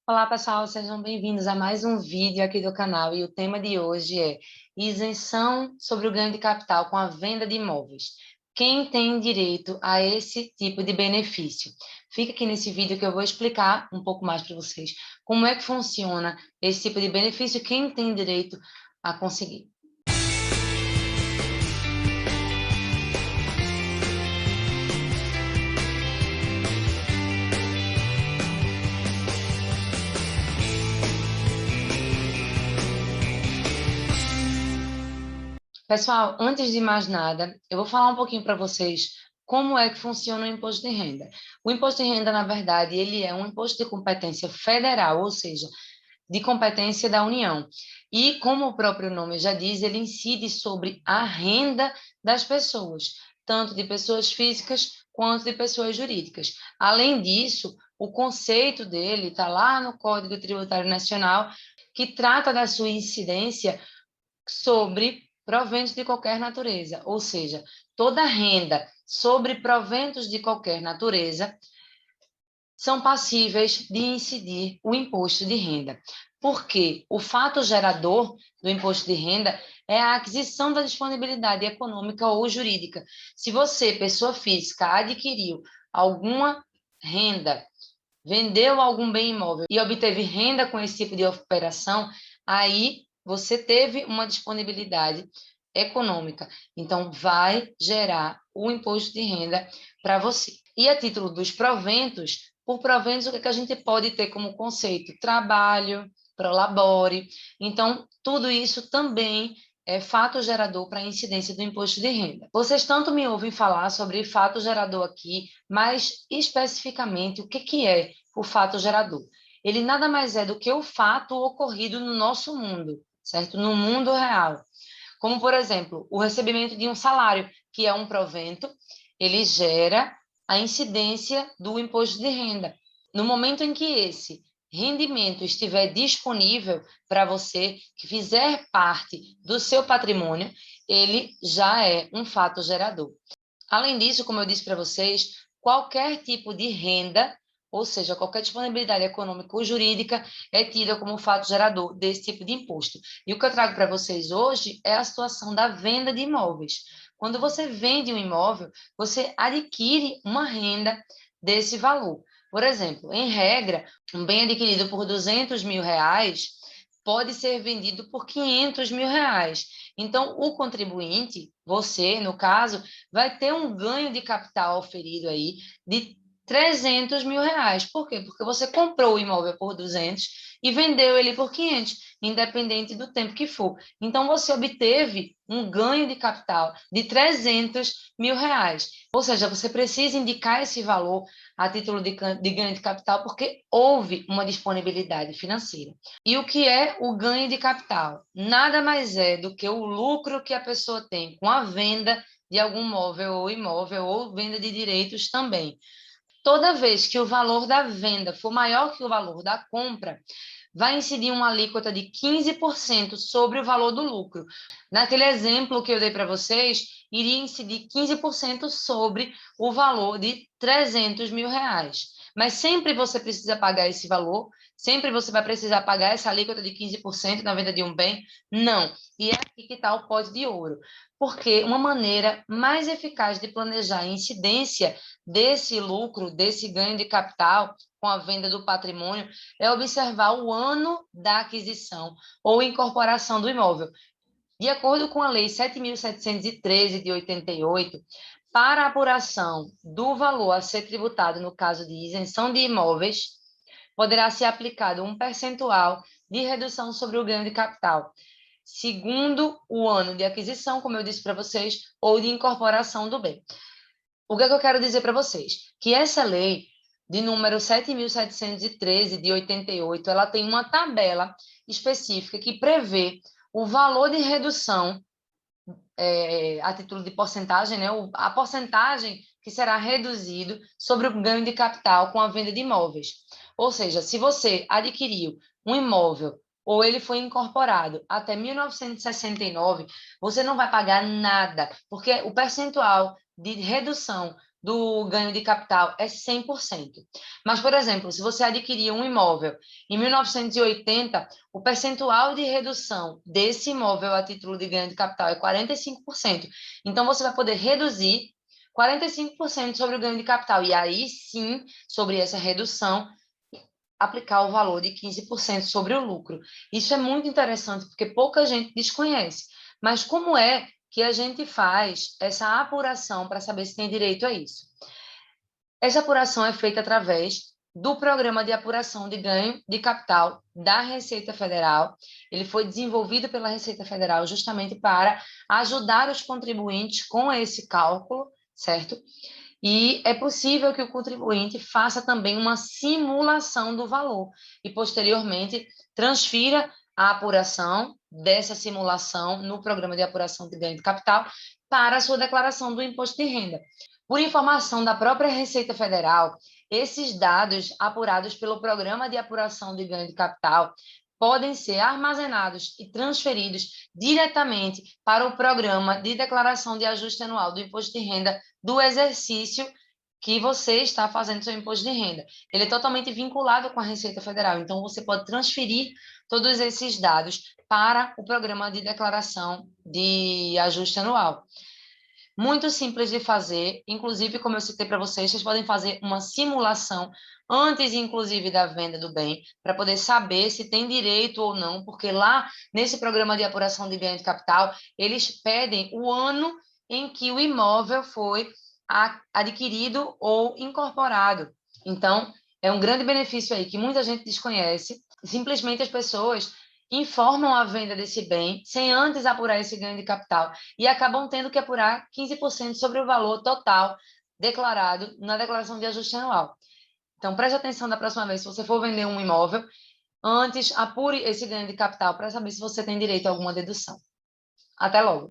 Olá, pessoal, sejam bem-vindos a mais um vídeo aqui do canal e o tema de hoje é isenção sobre o ganho de capital com a venda de imóveis. Quem tem direito a esse tipo de benefício? Fica aqui nesse vídeo que eu vou explicar um pouco mais para vocês como é que funciona esse tipo de benefício, quem tem direito a conseguir. Pessoal, antes de mais nada, eu vou falar um pouquinho para vocês como é que funciona o imposto de renda. O imposto de renda, na verdade, ele é um imposto de competência federal, ou seja, de competência da União. E, como o próprio nome já diz, ele incide sobre a renda das pessoas, tanto de pessoas físicas quanto de pessoas jurídicas. Além disso, o conceito dele está lá no Código Tributário Nacional, que trata da sua incidência sobre proventos de qualquer natureza, ou seja, toda renda sobre proventos de qualquer natureza são passíveis de incidir o imposto de renda, porque o fato gerador do imposto de renda é a aquisição da disponibilidade econômica ou jurídica. Se você, pessoa física, adquiriu alguma renda, vendeu algum bem imóvel e obteve renda com esse tipo de operação, aí você teve uma disponibilidade econômica. Então, vai gerar o imposto de renda para você. E a título dos proventos, por proventos, o que a gente pode ter como conceito? Trabalho, prolabore. Então, tudo isso também é fato gerador para a incidência do imposto de renda. Vocês tanto me ouvem falar sobre fato gerador aqui, mas especificamente o que é o fato gerador? Ele nada mais é do que o fato ocorrido no nosso mundo, certo? No mundo real. Como, por exemplo, o recebimento de um salário, que é um provento, ele gera a incidência do imposto de renda. No momento em que esse rendimento estiver disponível para você, que fizer parte do seu patrimônio, ele já é um fato gerador. Além disso, como eu disse para vocês, qualquer tipo de renda, ou seja, qualquer disponibilidade econômica ou jurídica, é tida como fato gerador desse tipo de imposto. E o que eu trago para vocês hoje é a situação da venda de imóveis. Quando você vende um imóvel, você adquire uma renda desse valor. Por exemplo, em regra, um bem adquirido por R$ 200.000 pode ser vendido por R$ 500.000. Então, o contribuinte, você, no caso, vai ter um ganho de capital oferido aí de R$ 300.000. Por quê? Porque você comprou o imóvel por 200 e vendeu ele por 500, independente do tempo que for. Então, você obteve um ganho de capital de R$ 300.000. Ou seja, você precisa indicar esse valor a título de ganho de capital porque houve uma disponibilidade financeira. E o que é o ganho de capital? Nada mais é do que o lucro que a pessoa tem com a venda de algum móvel ou imóvel ou venda de direitos também. Toda vez que o valor da venda for maior que o valor da compra, vai incidir uma alíquota de 15% sobre o valor do lucro. Naquele exemplo que eu dei para vocês, iria incidir 15% sobre o valor de R$ 300.000. Mas sempre você precisa pagar esse valor, sempre você vai precisar pagar essa alíquota de 15% na venda de um bem? Não. E é aqui que está o pote de ouro. Porque uma maneira mais eficaz de planejar a incidência desse lucro, desse ganho de capital com a venda do patrimônio, é observar o ano da aquisição ou incorporação do imóvel. De acordo com a Lei 7.713 de 88, para a apuração do valor a ser tributado no caso de isenção de imóveis, poderá ser aplicado um percentual de redução sobre o ganho de capital, segundo o ano de aquisição, como eu disse para vocês, ou de incorporação do bem. O que é que eu quero dizer para vocês? Que essa lei de número 7.713 de 88, ela tem uma tabela específica que prevê o valor de redução a título de porcentagem, né? A porcentagem que será reduzido sobre o ganho de capital com a venda de imóveis. Ou seja, se você adquiriu um imóvel ou ele foi incorporado até 1969, você não vai pagar nada, porque o percentual de redução do ganho de capital é 100%. Mas, por exemplo, se você adquirir um imóvel em 1980, o percentual de redução desse imóvel a título de ganho de capital é 45%. Então, você vai poder reduzir 45% sobre o ganho de capital. E aí, sim, sobre essa redução, aplicar o valor de 15% sobre o lucro. Isso é muito interessante, porque pouca gente desconhece. Mas como é que a gente faz essa apuração para saber se tem direito a isso? Essa apuração é feita através do Programa de Apuração de Ganho de Capital da Receita Federal. Ele foi desenvolvido pela Receita Federal justamente para ajudar os contribuintes com esse cálculo, certo? E é possível que o contribuinte faça também uma simulação do valor e, posteriormente, transfira a apuração dessa simulação no Programa de Apuração de Ganho de Capital para a sua declaração do imposto de renda. Por informação da própria Receita Federal, esses dados apurados pelo Programa de Apuração de Ganho de Capital podem ser armazenados e transferidos diretamente para o Programa de Declaração de Ajuste Anual do Imposto de Renda do exercício que você está fazendo seu imposto de renda. Ele é totalmente vinculado com a Receita Federal, então você pode transferir todos esses dados para o Programa de Declaração de Ajuste Anual. Muito simples de fazer, inclusive, como eu citei para vocês, vocês podem fazer uma simulação antes, inclusive, da venda do bem, para poder saber se tem direito ou não, porque lá, nesse programa de apuração de ganho de capital, eles pedem o ano em que o imóvel foi adquirido ou incorporado. Então, é um grande benefício aí que muita gente desconhece, simplesmente as pessoas informam a venda desse bem sem antes apurar esse ganho de capital e acabam tendo que apurar 15% sobre o valor total declarado na declaração de ajuste anual. Então, preste atenção da próxima vez, se você for vender um imóvel, antes apure esse ganho de capital para saber se você tem direito a alguma dedução. Até logo!